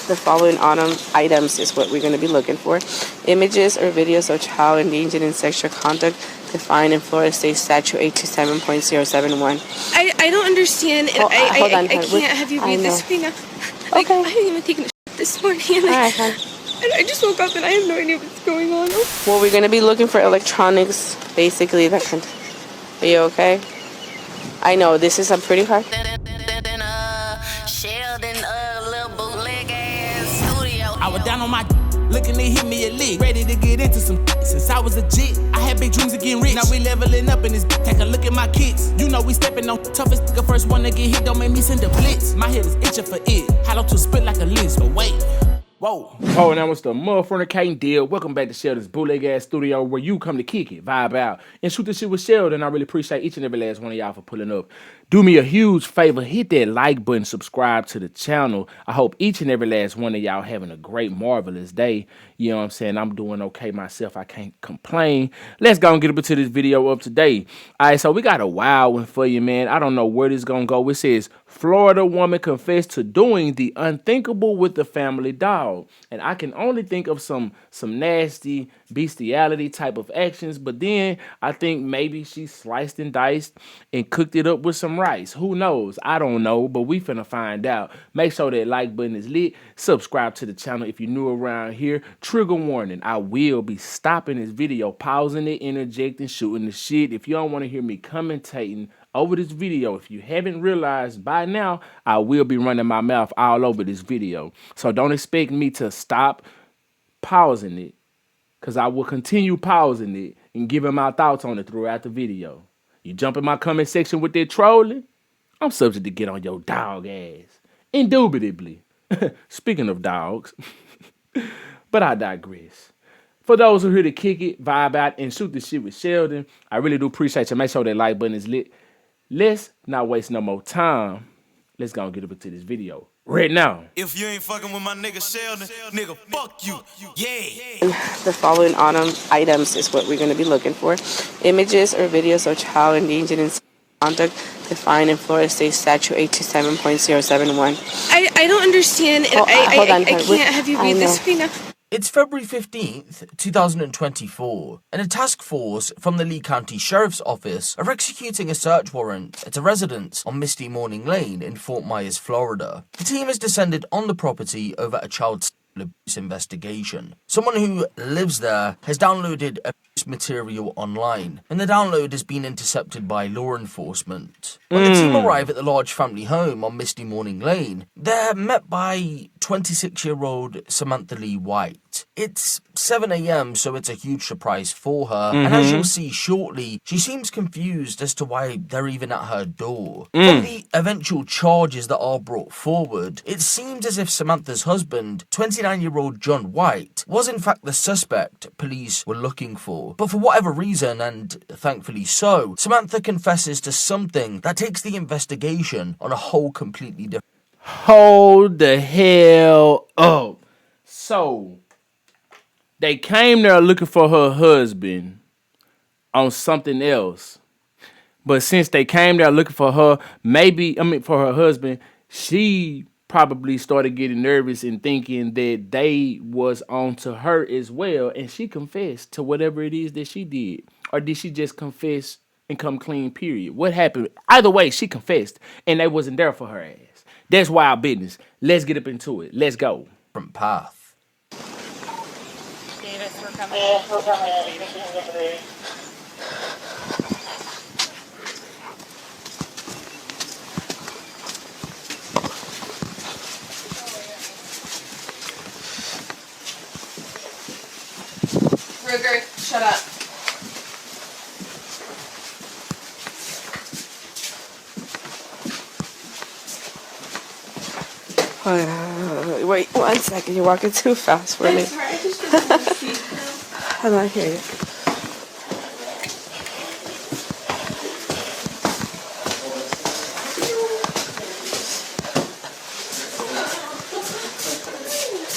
The following items is what we're going to be looking for. Images or videos of child engaging in sexual conduct defined in Florida State Statute 827.071. I don't understand. And hold on, I can't have you read this right now. Like, okay. I haven't even taken a shit this morning. And Alright, hon. I just woke up and I have no idea what's going on. Well, we're going to be looking for electronics, basically. That kind of, are you okay? I know, this is a pretty hard. I was down on my looking to hit me a lick, ready to get into some since I was a jit. I had big dreams of getting rich. Now we leveling up in this. Take a look at my kicks. You know we stepping on toughest nigga. First one to get hit, don't make me send a blitz. My head is itching for it. Hollow to spit like a list, but wait. Whoa. Oh, and that was the motherfucking deal. Welcome back to Sheldon's bootleg ass studio, where you come to kick it, vibe out, and shoot the shit with Sheldon. I really appreciate each and every last one of y'all for pulling up. Do me a huge favor, hit that like button, subscribe to the channel. I hope each and every last one of y'all having a great, marvelous day. You know what I'm saying? I'm doing okay myself. I can't complain. Let's go and get up into this video up today. All right, so we got a wild one for you, man. I don't know where this is going to go. It says, Florida woman confessed to doing the unthinkable with the family dog. And I can only think of some nasty bestiality type of actions. But then I think maybe she sliced and diced and cooked it up with some rice. Who knows? I don't know, but we finna find out. Make sure that like button is lit. Subscribe to the channel if you're new around here. Trigger warning, I will be stopping this video, pausing it, interjecting, shooting the shit. If you don't want to hear me commentating over this video, if you haven't realized by now, I will be running my mouth all over this video. So don't expect me to stop pausing it, because I will continue pausing it and giving my thoughts on it throughout the video. You jump in my comment section with that trolling, I'm subject to get on your dog ass. Indubitably. Speaking of dogs. But I digress. For those who are here to kick it, vibe out, and shoot the shit with Sheldon, I really do appreciate you. Make sure that like button is lit. Let's not waste no more time. Let's go and get up into this video right now. If you ain't fucking with my nigga Sheldon, nigga, fuck you. Yeah. The following items is what we're going to be looking for. Images or videos of child engaging in sexual conduct defined in Florida State Statute 827.071. I don't understand. And I can't have you read this right now. It's February 15th, 2024, and a task force from the Lee County Sheriff's Office are executing a search warrant at a residence on Misty Morning Lane in Fort Myers, Florida. The team has descended on the property over a child abuse investigation. Someone who lives there has downloaded abuse material online, and the download has been intercepted by law enforcement. When the team arrive at the large family home on Misty Morning Lane, they're met by 26-year-old Samantha Lee White. It's 7 a.m, so it's a huge surprise for her, and as you'll see shortly, she seems confused as to why they're even at her door. From the eventual charges that are brought forward, it seems as if Samantha's husband, 29-year-old John White, was in fact the suspect police were looking for. But for whatever reason, and thankfully so, Samantha confesses to something that takes the investigation on a whole completely different... Hold the hell up. So, they came there looking for her husband on something else. But since they came there looking for her, for her husband, she probably started getting nervous and thinking that they was on to her as well. And she confessed to whatever it is that she did. Or did she just confess and come clean, period? What happened? Either way, she confessed and they wasn't there for her ass. That's wild business. Let's get up into it. Let's go. Different path. Davis, we're coming. Yeah, we're coming. Ruger, shut up. Wait 1 second, you're walking too fast for me. Sorry, I just didn't want to see. I'm not here yet.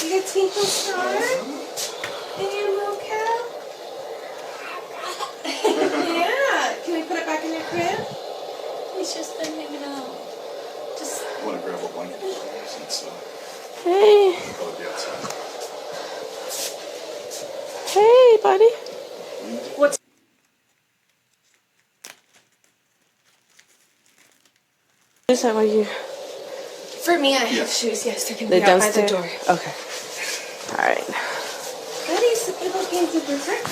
You got Twinkle Star in your mocap? Yeah. Can we put it back in your crib? He's just been hanging out. I want to grab a blanket since Hey. Hey, buddy. What's Is that what you... for me? I have shoes. Yes, they're gonna The be out by the downstairs? door. Okay. Alright. Daddy's little games of dessert.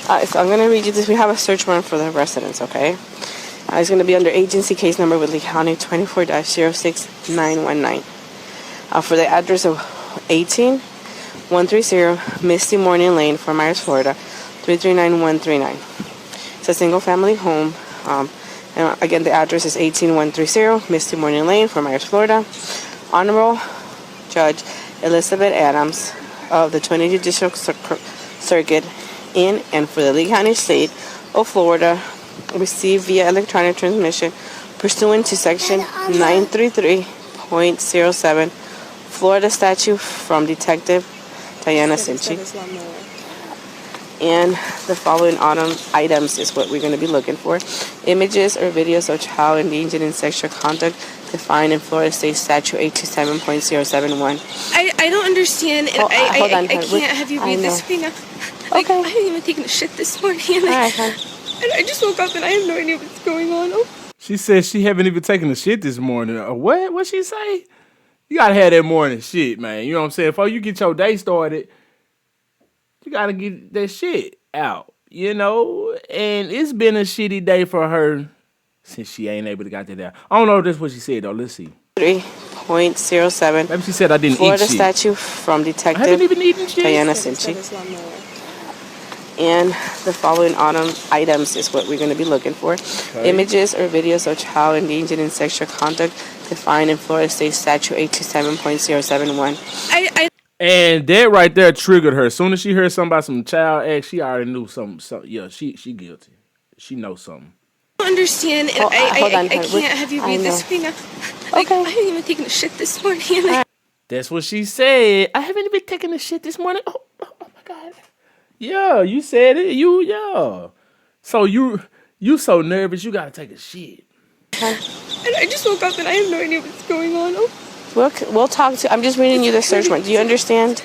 Alright, so I'm going to read you this. We have a search warrant for the residence, okay? It's going to be under agency case number with Lee County 24-06919. For the address of 18130 Misty Morning Lane, Fort Myers, Florida, 339139. It's a single family home. And again, the address is 18130 Misty Morning Lane, Fort Myers, Florida. Honorable Judge Elizabeth Adams of the 20th Judicial Circuit in and for the Lee County State of Florida received via electronic transmission pursuant to section 933.07 Florida statute from Detective Diana Sinchi. And the following items is what we're going to be looking for. Images or videos of child engaging in sexual conduct defined in Florida State Statute 827.071. I don't understand. And Hold on, I can't have you I read know. this thing. Like, Okay. I haven't even taken a shit this morning. And Alright, hon. and I just woke up and I have no idea what's going on. Oh. She said she haven't even taken a shit this morning. What? What she say? You gotta have that morning shit, man. You know what I'm saying? Before you get your day started, you gotta get that shit out. You know? And it's been a shitty day for her since she ain't able to get that out. I don't know if that's what she said though. Let's see. 3.07 Maybe she said I didn't Florida eat shit. statute from I Detective haven't even eaten shit. Diana Sinchi. And the following items is what we're going to be looking for. Okay. Images or videos of child engaging in sexual conduct defined in Florida State Statute 827.071. And that right there triggered her. As soon as she heard something about some child acts, she already knew something. Yeah, she guilty. She knows something. I don't understand. And Hold on, I hon. can't have you I read know. this thing. Like, Okay. I haven't even taken a shit this morning. And That's what she said. I haven't even taken a shit this morning. Oh my God. Yeah, you said it. Yeah. So you so nervous you gotta take a shit. and I just woke up and I have no idea what's going on. Oh. We'll talk to... I'm just reading you the search warrant. Do you understand?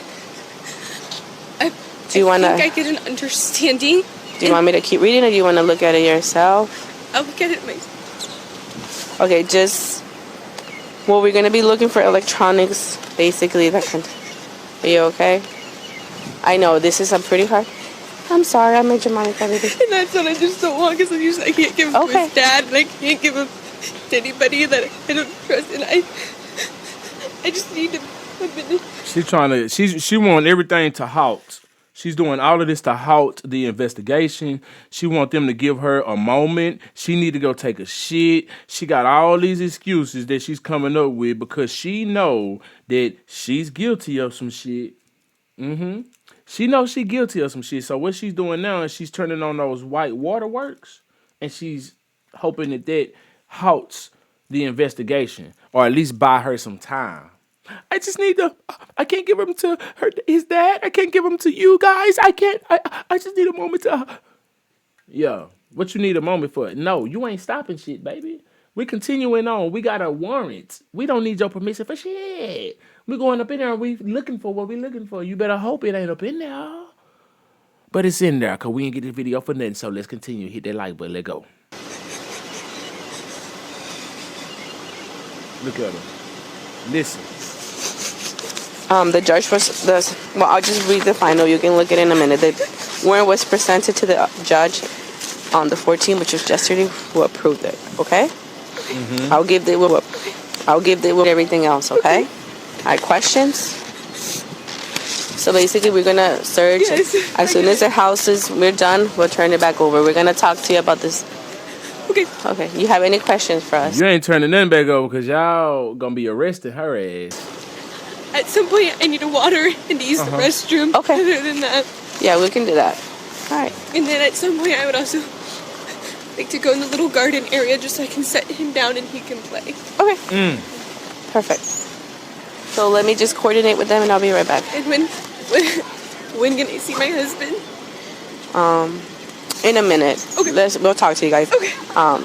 Do you want I think I to... get an understanding. Do you want me to keep reading or do you want to look at it yourself? I'll look at it myself. Okay, just... Well, we're going to be looking for electronics, basically. Are you okay? I know, this is a pretty hard... I'm sorry, I made your mommy everything. And that's what I just don't want because I can't give him to Okay. his dad and I can't give him to anybody that I don't trust. And I just need to... She want everything to halt. She's doing all of this to halt the investigation. She want them to give her a moment. She need to go take a shit. She got all these excuses that she's coming up with because she know that she's guilty of some shit. She knows she's guilty of some shit. So what she's doing now is she's turning on those white waterworks and she's hoping that halts the investigation or at least buy her some time. I just need I can't give him to his dad. I can't give him to you guys. I just need a moment to. Yeah, what you need a moment for? No, you ain't stopping shit, baby. We continuing on. We got a warrant. We don't need your permission for shit. We going up in there and we looking for what we looking for. You better hope it ain't up in there. But it's in there because we ain't get this video for nothing. So let's continue. Hit that like button. Let go. Look at him. Listen. The judge well, I'll just read the final. You can look at it in a minute. The warrant was presented to the judge on the 14th, which was yesterday, who approved it. Okay? I'll give the everything else. Okay? All right. Questions? So basically, we're gonna search. Yes, As soon as the house we're done, we'll turn it back over. We're gonna talk to you about this. Okay. Okay. You have any questions for us? You ain't turning nothing back over because y'all gonna be arresting her ass. At some point, I need a water and to use the restroom. Okay. Other than that. Yeah, we can do that. All right. And then at some point, I would also like to go in the little garden area just so I can set him down and he can play. Okay. Perfect. So let me just coordinate with them and I'll be right back. And when can I see my husband? In a minute. Okay. We'll talk to you guys. Okay.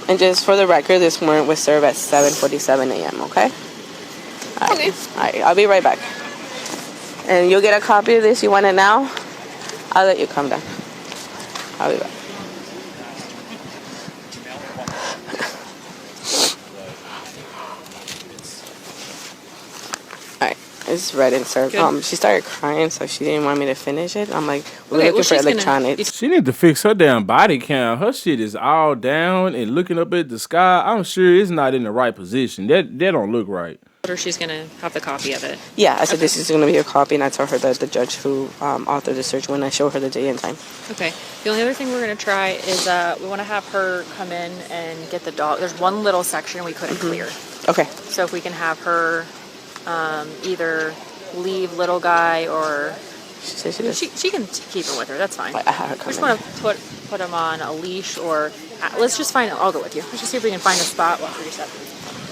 And just for the record, this warrant was served at 7:47 a.m., okay? Okay. Alright, I'll be right back. And you'll get a copy of this. You want it now? I'll let you come down. I'll be back. Alright, it's read and served. She started crying, so she didn't want me to finish it. I'm like, we're looking for electronics. She need to fix her damn body cam. Her shit is all down and looking up at the sky. I'm sure it's not in the right position. That don't look right. Or she's gonna have the copy of it. Yeah, I said this is going to be a copy, and I told her that the judge who authored the search when I show her the day and time. Okay. The only other thing we're gonna try is we want to have her come in and get the dog. There's one little section we couldn't clear. Okay. So if we can have her either leave little guy or She said she does. she can keep him with her. That's fine. I had her come We just in. want to put him on a leash or let's just find. I'll go with you. Let's just see if we can find a spot. Watch where you step.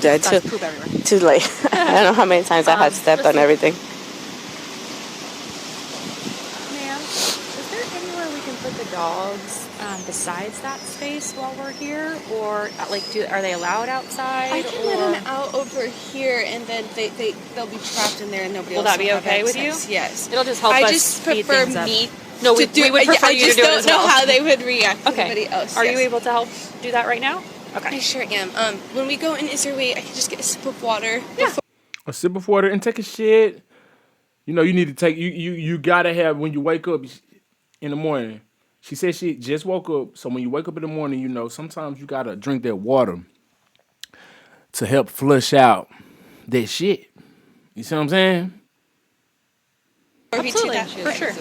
Yeah, Dogs poop everywhere. too late. I don't know how many times I had stepped on everything. Ma'am, is there anywhere we can put the dogs besides that space while we're here, or are they allowed outside? I can let them out over here, and then they'll be trapped in there, and nobody Will else that be will have okay with access. you? Yes. It'll just help us I just speed prefer things up. me. No, we to do would it. prefer I you to just do it don't as know well. how they would react to Okay. anybody else. Are you yes. able to help do that right now? Okay. I sure am. When we go in, is there a way I can just get a sip of water? Yeah. A sip of water and take a shit. You know, you need to take you gotta have when you wake up in the morning. She said she just woke up, so when you wake up in the morning, you know, sometimes you gotta drink that water to help flush out that shit. You see what I'm saying? Absolutely, for sure.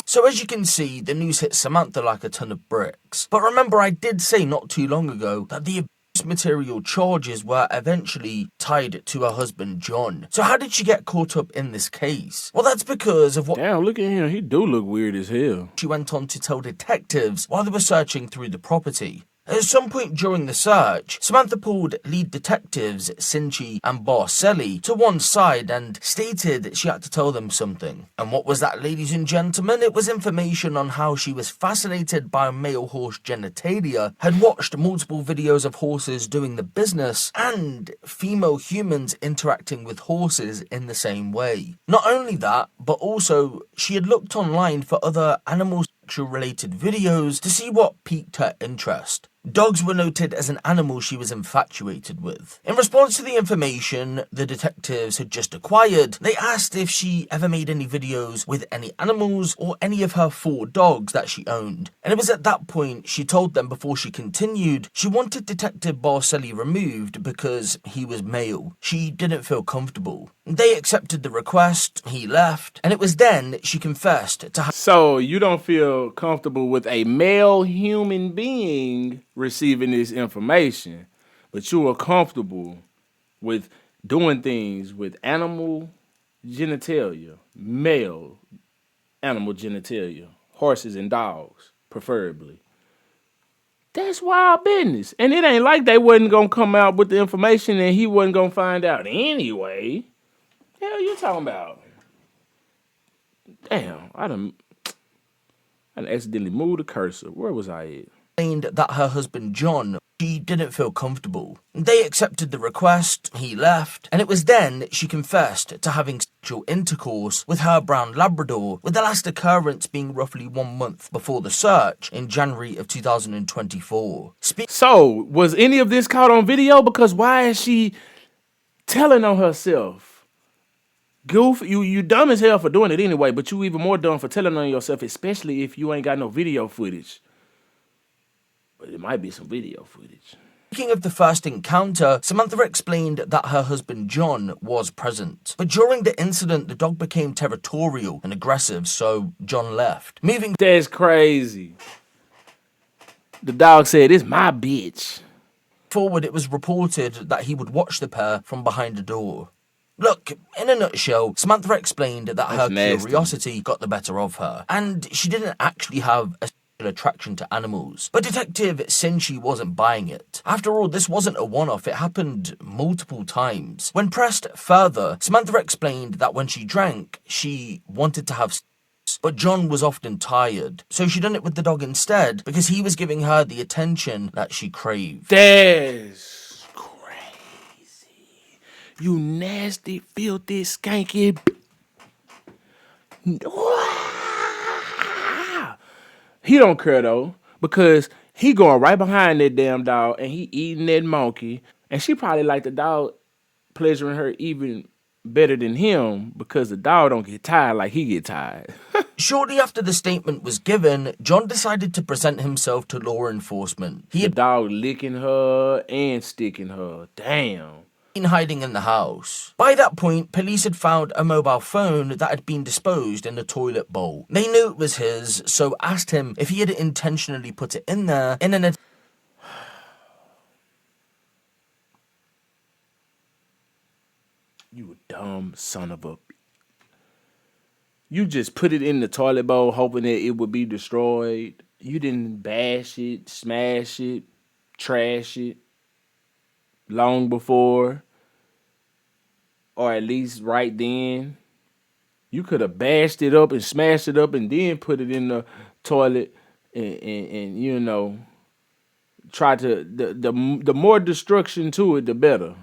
So as you can see, the news hit Samantha like a ton of bricks. But remember, I did say not too long ago that the abuse material charges were eventually tied to her husband, John. So how did she get caught up in this case? Well, that's because of what Damn, look at him. He do look weird as hell. she went on to tell detectives while they were searching through the property. At some point during the search, Samantha pulled lead detectives Cinchi and Barcelli to one side and stated she had to tell them something. And what was that, ladies and gentlemen? It was information on how she was fascinated by male horse genitalia, had watched multiple videos of horses doing the business, and female humans interacting with horses in the same way. Not only that, but also she had looked online for other animal related videos to see what piqued her interest. Dogs were noted as an animal she was infatuated with. In response to the information the detectives had just acquired, they asked if she ever made any videos with any animals or any of her 4 dogs that she owned. And it was at that point she told them before she continued she wanted Detective Barcelli removed because he was male. She didn't feel comfortable. They accepted the request, he left, and it was then she confessed to So you don't feel comfortable with a male human being receiving this information, but you are comfortable with doing things with animal genitalia, male animal genitalia, horses and dogs, preferably. That's wild business. And it ain't like they wasn't going to come out with the information and he wasn't going to find out anyway. Hell you talking about? Damn, I done accidentally moved the cursor. Where was I at? explained that her husband John, she didn't feel comfortable. They accepted the request, he left, and it was then she confessed to having sexual intercourse with her brown Labrador, with the last occurrence being roughly 1 month before the search in January of 2024. So, was any of this caught on video? Because why is she telling on herself? Goof, you dumb as hell for doing it anyway, but you even more dumb for telling on yourself, especially if you ain't got no video footage. But it might be some video footage. Speaking of the first encounter, Samantha explained that her husband John was present. But during the incident, the dog became territorial and aggressive, so John left. Moving That's crazy. The dog said, "It's my bitch." forward, it was reported that he would watch the pair from behind a door. Look, in a nutshell, Samantha explained that her nasty. curiosity got the better of her, and she didn't actually have a sexual attraction to animals. But Detective Cinchi wasn't buying it. After all, this wasn't a one-off, it happened multiple times. When pressed further, Samantha explained that when she drank, she wanted to have sex, but John was often tired, so she done it with the dog instead, because he was giving her the attention that she craved. That's crazy. You nasty, filthy, skanky. He don't care though, because he going right behind that damn dog and he eating that monkey. And she probably like the dog pleasuring her even better than him because the dog don't get tired like he get tired. Shortly after the statement was given, John decided to present himself to law enforcement. He The had dog licking her and sticking her. Damn. been hiding in the house. By that point, police had found a mobile phone that had been disposed in the toilet bowl. They knew it was his, so asked him if he had intentionally put it in there in an You a dumb son of a... You just put it in the toilet bowl hoping that it would be destroyed. You didn't bash it, smash it, trash it long before, or at least right then. You could have bashed it up and smashed it up and then put it in the toilet and you know, try to... The more destruction to it, the better.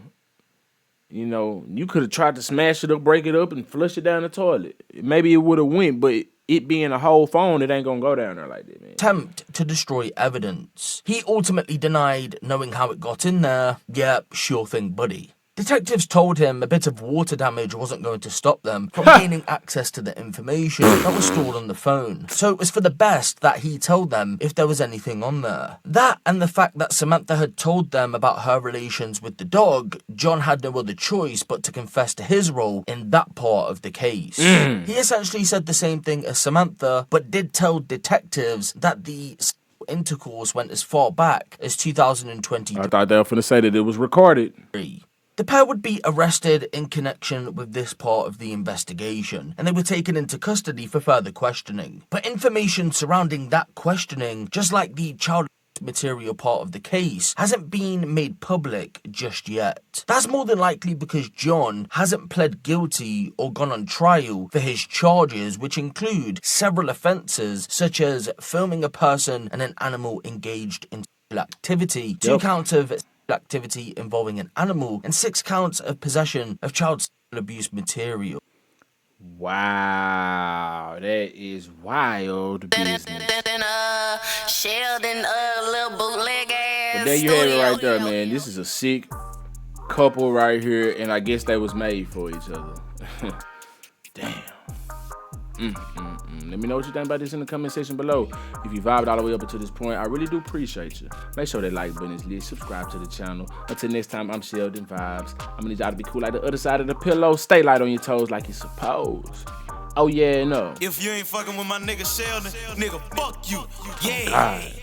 You know, you could have tried to smash it up, break it up, and flush it down the toilet. Maybe it would have went, but it being a whole phone, it ain't gonna go down there like that, man. attempt to destroy evidence. He ultimately denied knowing how it got in there. Yep, sure thing, buddy. Detectives told him a bit of water damage wasn't going to stop them from gaining access to the information that was stored on the phone. So it was for the best that he told them if there was anything on there. That and the fact that Samantha had told them about her relations with the dog, John had no other choice but to confess to his role in that part of the case. He essentially said the same thing as Samantha, but did tell detectives that the intercourse went as far back as 2023. I thought they were finna say that it was recorded. The pair would be arrested in connection with this part of the investigation, and they were taken into custody for further questioning. But information surrounding that questioning, just like the child material part of the case, hasn't been made public just yet. That's more than likely because John hasn't pled guilty or gone on trial for his charges, which include several offences such as filming a person and an animal engaged in sexual activity, 2 counts of activity involving an animal, and 6 counts of possession of child sexual abuse material. Wow, that is wild business. Sheldon, little bootleg ass. But there you have it right there, man. This is a sick couple right here, and I guess they was made for each other. Damn. Let me know what you think about this in the comment section below. If you vibed all the way up until this point, I really do appreciate you. Make sure that like button is lit, subscribe to the channel. Until next time, I'm SheldonVybez. I'm gonna need y'all to be cool like the other side of the pillow. Stay light on your toes like you're supposed. Oh yeah, no. If you ain't fucking with my nigga Sheldon, nigga, fuck you. Yeah. God.